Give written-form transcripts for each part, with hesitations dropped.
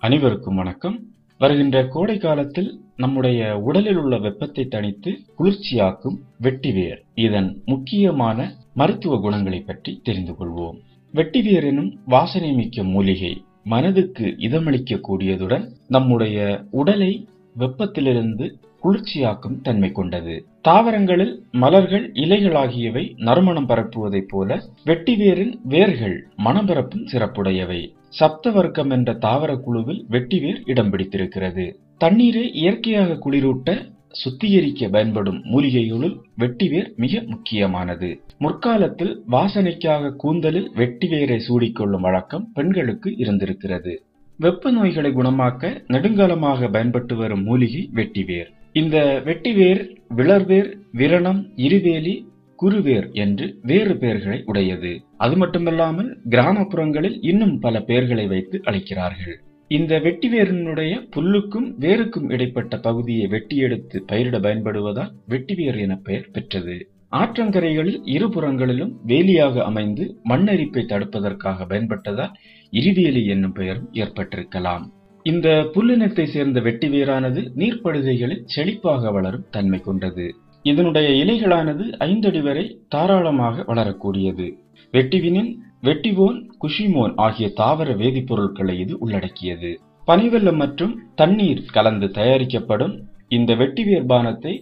அனைவருக்கும் வணக்கம். வருகின்ற கோடை காலத்தில் நம்முடைய உடலில் உள்ள வெப்பத்தை தணித்து குளிர்ச்சியாக்கும் வெட்டிவேர் இதன் முக்கியமான மருத்துவ குணங்களை பற்றி தெரிந்து கொள்வோம். வெட்டிவேர் எனும் வாசனை மிக்க மூலிகை மனதுக்கு இதமளிக்க கூடியதுடன் நம்முடைய உடலை வெப்பத்திலிருந்து குளிர்ச்சியாக்கும் தன்மை கொண்டது. தாவரங்களில் மலர்கள், இலைகள் ஆகியவை நறுமணம் பரப்புவதைப் போல வெட்டிவேரின் வேர்கள் மனம் பரப்பும் சிறப்புடையவை. சப்தவர்க்கம் என்ற தாவர குழுவில் வெட்டிவேர் இடம் பிடித்திருக்கிறது. தண்ணீரை இயற்கையாக குளிரூட்ட சுத்திகரிக்க பயன்படும் மூலிகைகளுள் வெட்டிவேர் மிக முக்கியமானது. முற்காலத்தில் வாசனைக்காக கூந்தலில் வெட்டிவேரை சூடிக்கொள்ளும் வழக்கம் பெண்களுக்கு இருந்திருக்கிறது. வெப்ப நோய்களை குணமாக்க நெடுங்காலமாக பயன்பட்டு வரும் மூலிகை வெட்டிவேர். இந்த வெட்டிவேர் விளர்வேர், விரணம், இருவேலி, குருவேர் என்று வேறு பெயர்களை உடையது. அது மட்டுமல்லாமல் கிராமப்புறங்களில் இன்னும் பல பெயர்களை வைத்து அழைக்கிறார்கள். இந்த வெட்டிவேரினுடைய புல்லுக்கும் வேருக்கும் இடைப்பட்ட பகுதியை வெட்டி எடுத்து பயிரிட பயன்படுவதால் வெட்டிவேர் என பெயர் பெற்றது. ஆற்றங்கரைகளில் இருபுறங்களிலும் வேலியாக அமைந்து மண்ணரிப்பை தடுப்பதற்காக பயன்பட்டதால் இருவேலி என்னும் பெயரும் ஏற்பட்டிருக்கலாம். இந்த புல்லினத்தை சேர்ந்த வெட்டிவேரானது நீர்ப்படுகைகளில் செழிப்பாக வளரும் தன்மை கொண்டது. இதனுடைய இலைகளானது 5 அடி வரை தாராளமாக வளரக்கூடியது. வெட்டிவினின், வெட்டிவோன், குஷிமோன் ஆகிய தாவர வேதிப்பொருட்களை இது உள்ளடக்கியது. பனிவெல்லம் மற்றும் தண்ணீர் கலந்து தயாரிக்கப்படும் இந்த வெட்டிவேர் பானத்தை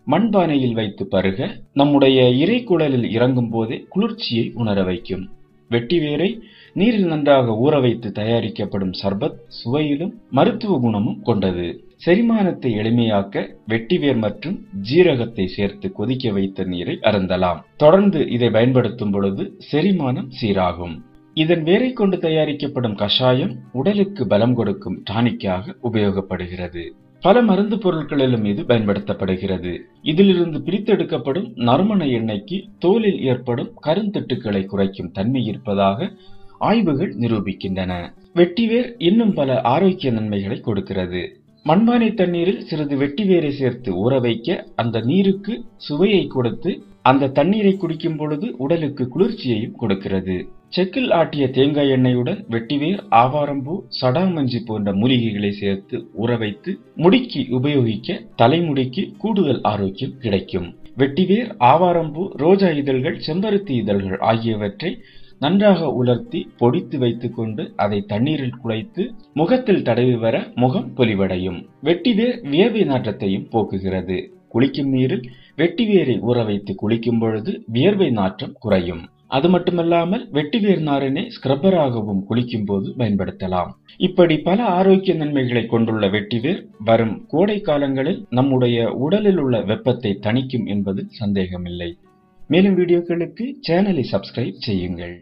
மண்பானையில் வைத்து பருக நம்முடைய இறைக்குழலில் இறங்கும் போதே குளிர்ச்சியை உணர வைக்கும். வெட்டிவேரை நீரில் நன்றாக ஊற வைத்து தயாரிக்கப்படும் சர்பத் சுவையிலும் மருத்துவ குணமும் கொண்டது. செரிமானத்தை எளிமையாக்க வெட்டிவேர் மற்றும் ஜீரகத்தை சேர்த்து கொதிக்க வைத்த நீரை அருந்தலாம். தொடர்ந்து இதை பயன்படுத்தும் பொழுது செரிமானம் சீராகும். இதன் வேரை கொண்டு தயாரிக்கப்படும் கஷாயம் உடலுக்கு பலம் கொடுக்கும் டானிக்காக உபயோகப்படுகிறது. பல மருந்து பொருட்களிலும் இது பயன்படுத்தப்படுகிறது. இதிலிருந்து பிரித்தெடுக்கப்படும் நறுமண எண்ணெய்க்கு தோலில் ஏற்படும் கருந்திட்டுக்களை குறைக்கும் தன்மை இருப்பதாக ஆய்வுகள் நிரூபிக்கின்றன. வெட்டிவேர் இன்னும் பல ஆரோக்கிய நன்மைகளை கொடுக்கிறது. மண்பானை தண்ணீரில் சிறிது வெட்டிவேரை சேர்த்து ஊற வைக்க அந்த நீருக்கு சுவையை கொடுத்து அந்த தண்ணீரை குடிக்கும் பொழுது உடலுக்கு குளிர்ச்சியையும் கொடுக்கிறது. செக்கில் ஆட்டிய தேங்காய் எண்ணெயுடன் வெட்டிவேர், ஆவாரம்பூ, சடாமஞ்சி போன்ற மூலிகைகளை சேர்த்து ஊற வைத்து முடிக்கு உபயோகிக்க தலைமுடிக்கு கூடுதல் ஆரோக்கியம் கிடைக்கும். வெட்டிவேர், ஆவாரம்பூ, ரோஜா இதழ்கள், செம்பருத்தி இதழ்கள் ஆகியவற்றை நன்றாக உலர்த்தி பொடித்து வைத்துக் கொண்டு அதை தண்ணீரில் குழைத்து முகத்தில் தடவி வர முகம் பொலிவடையும். வெட்டிவேர் வியர்வை நாற்றத்தையும் போக்குகிறது. குளிக்கும் நீரில் வெட்டிவேரை ஊற வைத்து குளிக்கும் பொழுது வியர்வை நாற்றம் குறையும். அது மட்டுமல்லாமல் வெட்டிவேர் நாரினை ஸ்கிரப்பராகவும் குளிக்கும் போது பயன்படுத்தலாம். இப்படி பல ஆரோக்கிய நன்மைகளை கொண்டுள்ள வெட்டிவேர் வரும் கோடை காலங்களில் நம்முடைய உடலில் உள்ள வெப்பத்தை தணிக்கும் என்பதில் சந்தேகமில்லை. மேலும் வீடியோக்களுக்கு சேனலை சப்ஸ்கிரைப் செய்யுங்கள்.